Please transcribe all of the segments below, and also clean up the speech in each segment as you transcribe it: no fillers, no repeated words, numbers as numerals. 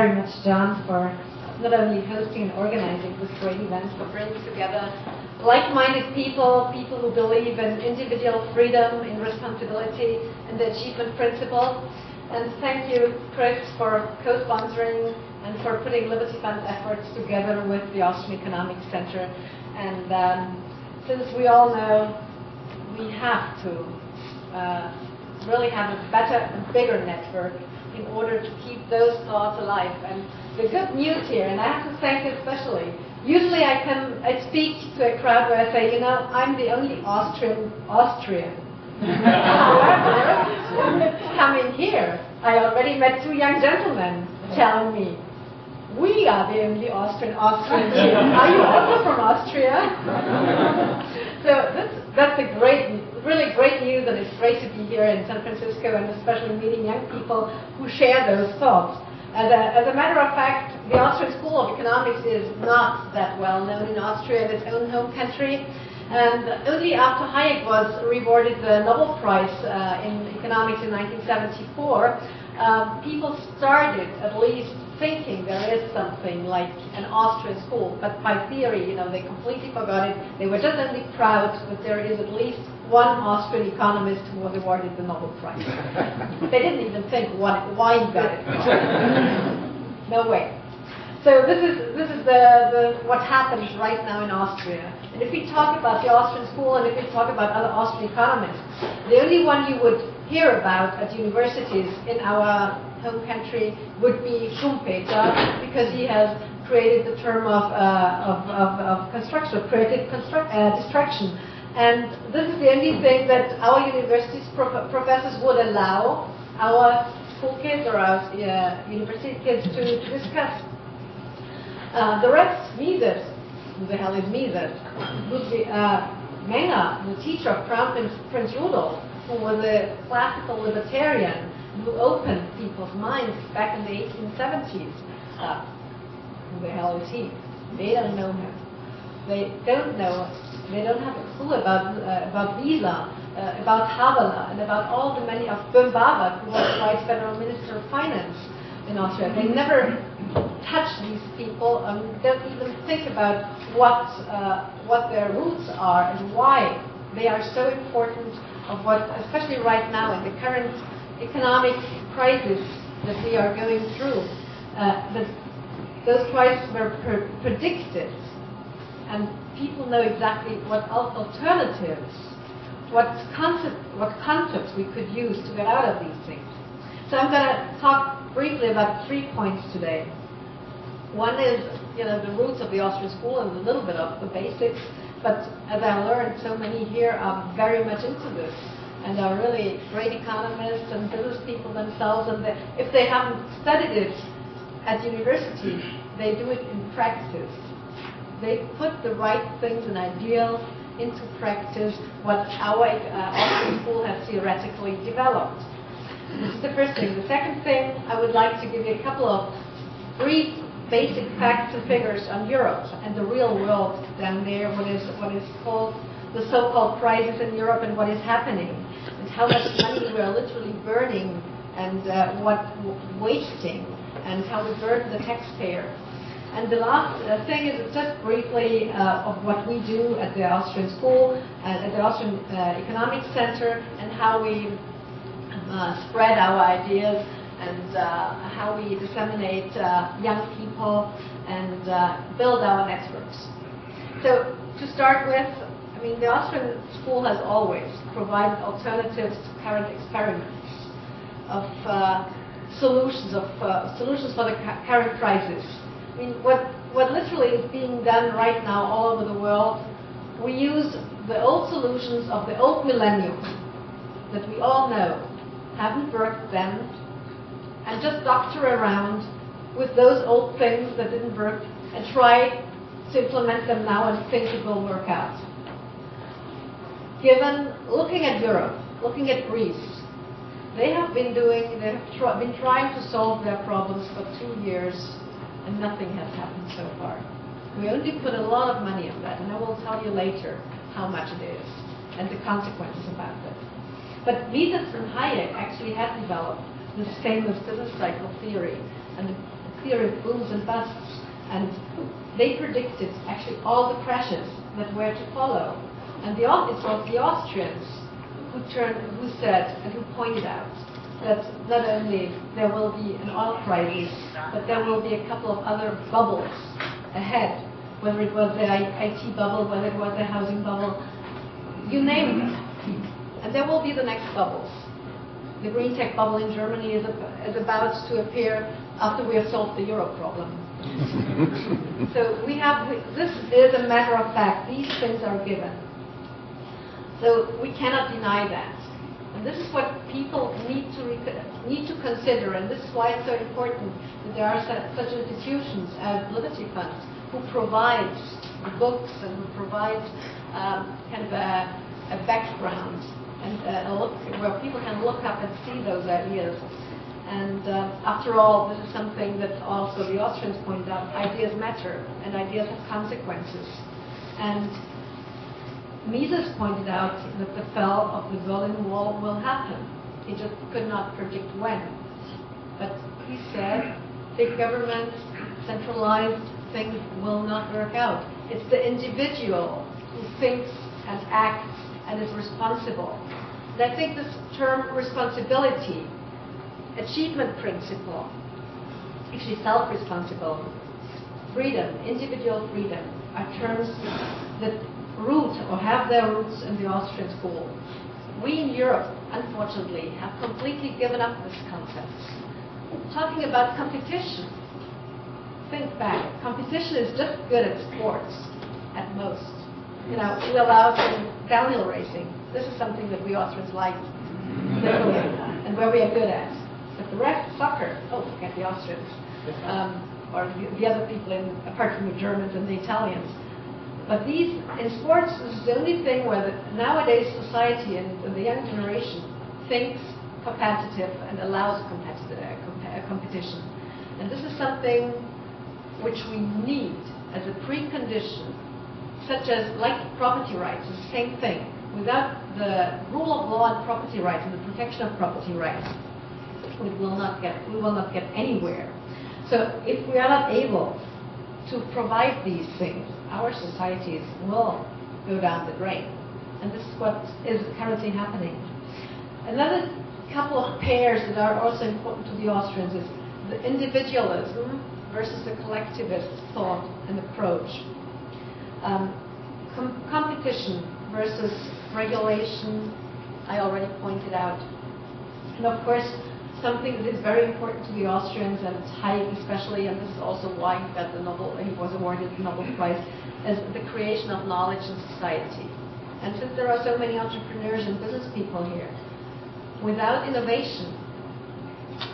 very much, John, for not only hosting and organizing this great event, but bringing together like-minded people, people who believe in individual freedom, in responsibility, and the achievement principle. And thank you, Chris, for co-sponsoring and for putting Liberty Fund's efforts together with the Austrian Economic Center. And since we all know we have to really have a better and bigger network in order to keep those thoughts alive. And the good news here, and I have to thank especially, usually I speak to a crowd where I say, you know, I'm the only Austrian. However, coming here, I already met two young gentlemen telling me, we are the only Austrians here. Are you also from Austria? So that's a really great news, and it's great to be here in San Francisco and especially meeting young people who share those thoughts. As a matter of fact, the Austrian School of Economics is not that well known in Austria, in its own home country. And only after Hayek was rewarded the Nobel Prize in economics in 1974, people started at least thinking there is something like an Austrian school. But by theory, you know, they completely forgot it. They were just only proud that there is at least one Austrian economist who was awarded the Nobel Prize. They didn't even think why he got it. No way. So this is what happens right now in Austria. And if we talk about the Austrian school and if we talk about other Austrian economists, the only one you would hear about at universities in our home country would be Schumpeter, because he has created the term of construction, creative distraction. And this is the only thing that our universities professors would allow our school kids or our university kids to discuss. The rest, Mises, who the hell is Mises? Menger, the teacher of Crown Prince Rudolf, who was a classical libertarian who opened people's minds back in the 1870s. Who the hell is he? They don't know him. They don't know. They don't have a clue about Visa, about Havala, and about all the many of Böhm-Bawerk, who was Vice Federal Minister of Finance in Austria. They never touch these people, don't even think about what their roots are and why they are so important of what, especially right now in the current economic crisis that we are going through. Those crises were predicted, and people know exactly what alternatives, what concepts we could use to get out of these things. So I'm going to talk briefly about 3 points today. One is, you know, the roots of the Austrian school and a little bit of the basics. But as I learned, so many here are very much into this and are really great economists and business people themselves. And if they haven't studied it at university, they do it in practice. They put the right things and ideals into practice, what our Austrian school has theoretically developed. This is the first thing. The second thing, I would like to give you a couple of brief basic facts and figures on Europe and the real world down there, what is called the so-called crisis in Europe and what is happening, and how much money we are literally burning and wasting, and how we burden the taxpayer. And the last thing is just briefly of what we do at the Austrian School, at the Austrian Economic Center, and how we spread our ideas and how we disseminate young people and build our networks. So to start with, I mean, the Austrian school has always provided alternatives to current experiments of solutions for the current crisis. I mean, what literally is being done right now all over the world, we use the old solutions of the old millennium that we all know haven't worked then, and just doctor around with those old things that didn't work and try to implement them now and think it will work out. Looking at Europe, looking at Greece, they have been trying to solve their problems for 2 years, and nothing has happened so far. We only put a lot of money on that, and I will tell you later how much it is and the consequences about that. But Mises and Hayek actually had developed this famous business cycle theory, and theory of booms and busts, and they predicted actually all the crashes that were to follow. And it was the Austrians who said and who pointed out that not only there will be an oil crisis, but there will be a couple of other bubbles ahead, whether it was the IT bubble, whether it was the housing bubble, you name it. And there will be the next bubbles. The green tech bubble in Germany is about to appear after we have solved the euro problem. So this is a matter of fact. These things are given. So we cannot deny that. And this is what people need to consider, and this is why it's so important that there are such institutions as Liberty Funds who provide the books and who provide kind of a background and where people can look up and see those ideas. And after all, this is something that also the Austrians pointed out: ideas matter, and ideas have consequences. And Mises pointed out that the fall of the Berlin Wall will happen. He just could not predict when. But he said, big government, centralized things will not work out. It's the individual who thinks and acts and is responsible. And I think this term responsibility, achievement principle, actually self-responsible, freedom, individual freedom, are terms that root or have their roots in the Austrian school. We in Europe, unfortunately, have completely given up this concept. Talking about competition, think back. Competition is just good at sports, at most. You know, we allow some downhill racing. This is something that we Austrians like, literally, and where we are good at. But the rest, soccer, oh, forget the Austrians, or the other people, apart from the Germans and the Italians. But in sports, this is the only thing where nowadays society and the young generation thinks competitive and allows competition. And this is something which we need as a precondition, such as like property rights, it's the same thing. Without the rule of law and property rights and the protection of property rights, we will not get anywhere. So if we are not able to provide these things, our societies will go down the drain. And this is what is currently happening. Another couple of pairs that are also important to the Austrians is the individualism versus the collectivist thought and approach. Competition versus regulation, I already pointed out. And of course, something that is very important to the Austrians, and Hayek especially, and this is also why he was awarded the Nobel Prize, is the creation of knowledge in society. And since there are so many entrepreneurs and business people here, without innovation,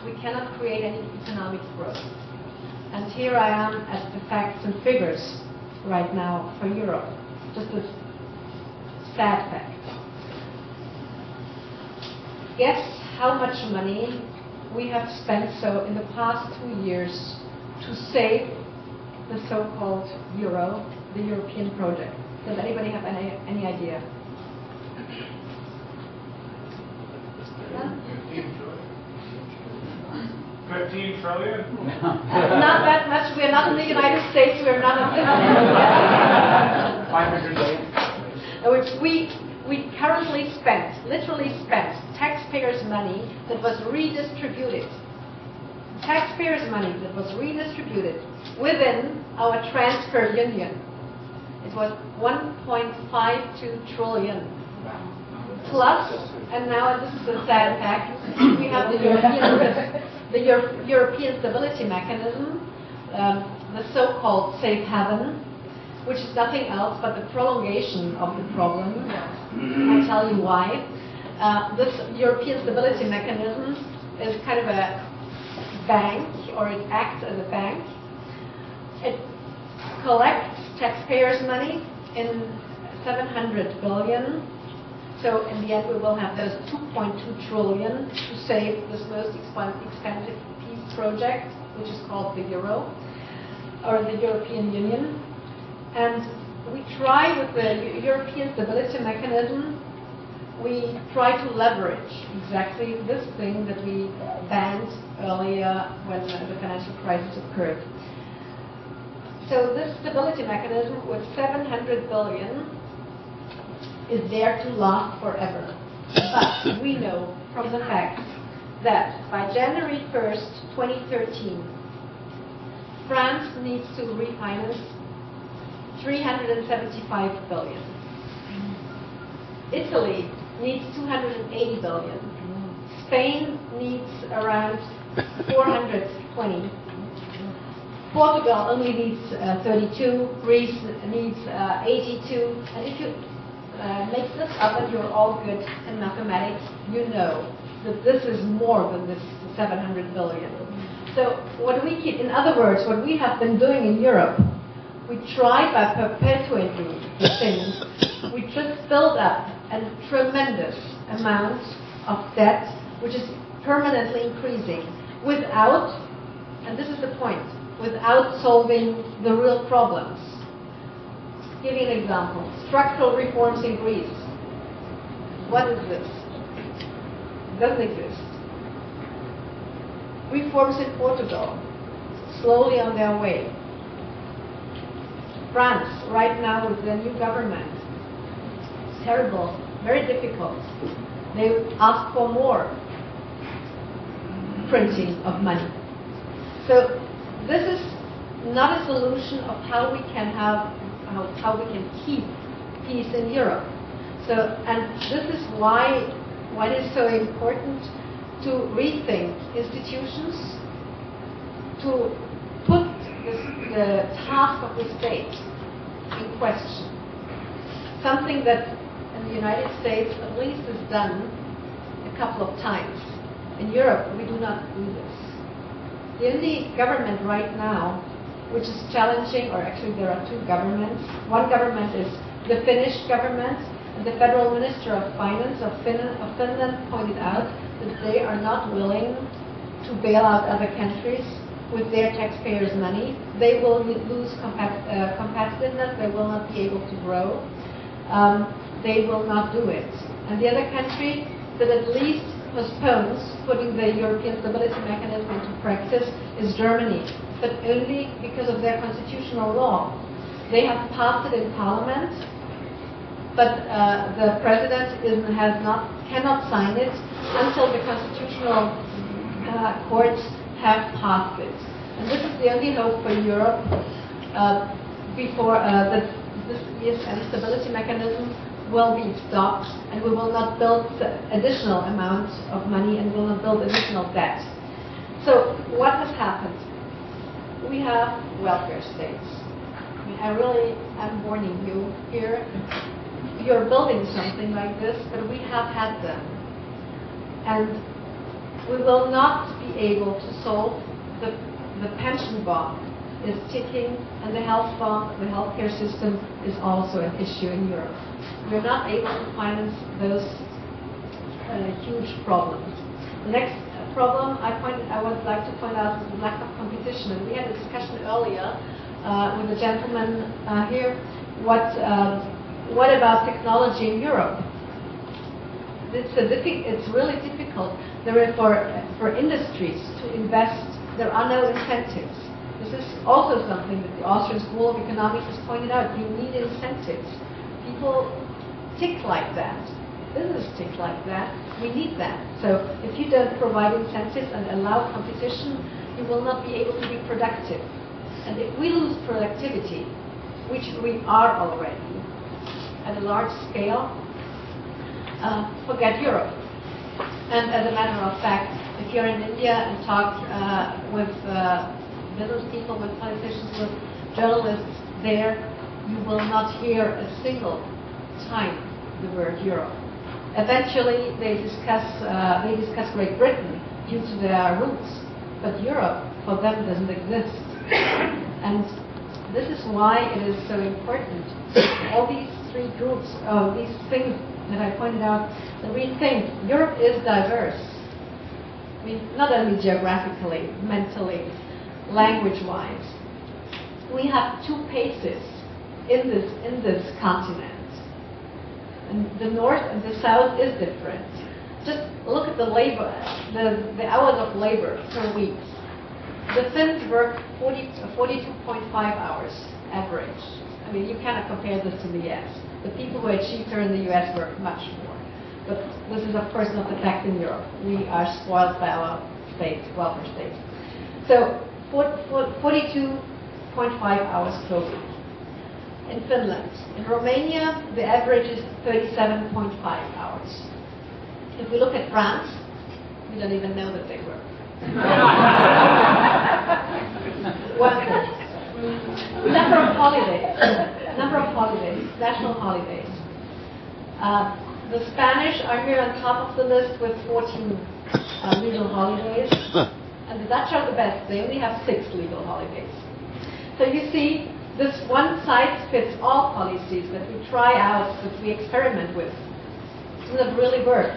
we cannot create any economic growth. And here I am at the facts and figures right now for Europe. Just a sad fact. Guess how much money we have spent in the past 2 years to save the so-called euro, the European project. Does anybody have any idea? 15 trillion? Not that much. We are not in the United States. We are not in the 500 billion. We currently literally spent taxpayers' money that was redistributed. Taxpayers' money that was redistributed within our transfer union. It was 1.52 trillion. Plus, and now this is the sad fact, we have the European Stability Mechanism, the so-called safe haven, which is nothing else but the prolongation of the problem. I'll tell you why. This European Stability Mechanism is kind of a bank, or it acts as a bank. It collects taxpayers' money in 700 billion. So in the end, we will have those 2.2 trillion to save this most expensive peace project, which is called the euro, or the European Union. And we try with the European Stability Mechanism we try to leverage exactly this thing that we banned earlier when the financial crisis occurred. So this stability mechanism with 700 billion is there to last forever. But we know from the facts that by January 1st, 2013, France needs to refinance 375 billion. Italy needs 280 billion. Spain needs around 420. Portugal only needs 32. Greece needs 82. And if you make this up and you're all good in mathematics, you know that this is more than this 700 billion. So what we keep, in other words, what we have been doing in Europe, we try by perpetuating things, we just build up a tremendous amount of debt, which is permanently increasing, without, and this is the point, without solving the real problems. Give you an example. Structural reforms in Greece. What is this? It doesn't exist. Reforms in Portugal, slowly on their way. France, right now with the new government, it's terrible, very difficult. They ask for more printing of money. So this is not a solution of how we can have, how we can keep peace in Europe. So, and this is why it is so important to rethink institutions, to put the task of the state in question. Something that in the United States at least is done a couple of times. In Europe, we do not do this. The only government right now which is challenging, or actually there are two governments. One government is the Finnish government, and the Federal Minister of Finance of Finland pointed out that they are not willing to bail out other countries with their taxpayers' money. They will lose competitiveness, they will not be able to grow. They will not do it. And the other country that at least postpones putting the European Stability Mechanism into practice is Germany, but only because of their constitutional law. They have passed it in Parliament, but the President cannot sign it until the constitutional courts have passed it. And this is the only hope for Europe before that this ESM stability mechanism will be stopped, and we will not build additional amounts of money and will not build additional debt. So what has happened? We have welfare states. I mean, I really am warning you here. You're building something like this, but we have had them. And we will not be able to solve the pension bomb is ticking, and the health bomb, the healthcare system is also an issue in Europe. We're not able to finance those huge problems. The next problem I would like to point out is the lack of competition. And we had a discussion earlier with a gentleman here. What about technology in Europe? It's really difficult. For industries to invest, there are no incentives. This is also something that the Austrian School of Economics has pointed out. You need incentives. People tick like that. Business tick like that. We need that. So if you don't provide incentives and allow competition, you will not be able to be productive. And if we lose productivity, which we are already at a large scale, forget Europe. And as a matter of fact, if you're in India and talk with business people, with politicians, with journalists there, you will not hear a single time the word Europe. Eventually, they discuss Great Britain due to their roots, but Europe for them doesn't exist. And this is why it is so important. All these three groups, these things that I pointed out, that we think Europe is diverse. I mean, not only geographically, mentally, language-wise. We have two paces in this continent. And the north and the south is different. Just look at the labor, the hours of labor per week. The Finns work 42.5 hours average. I mean, you cannot compare this to the US. The people who are cheaper in the US work much more. But this is, of course, not the fact in Europe. We are spoiled by our state, welfare state. So 42.5 hours per week. In Finland. In Romania, the average is 37.5 hours. If we look at France, we don't even know that they work. Number of holidays. National holidays. The Spanish are here on top of the list with 14 legal holidays. And the Dutch are the best. They only have 6 legal holidays. So you see, this one-size-fits-all policies that we try out, that we experiment with, does not really work.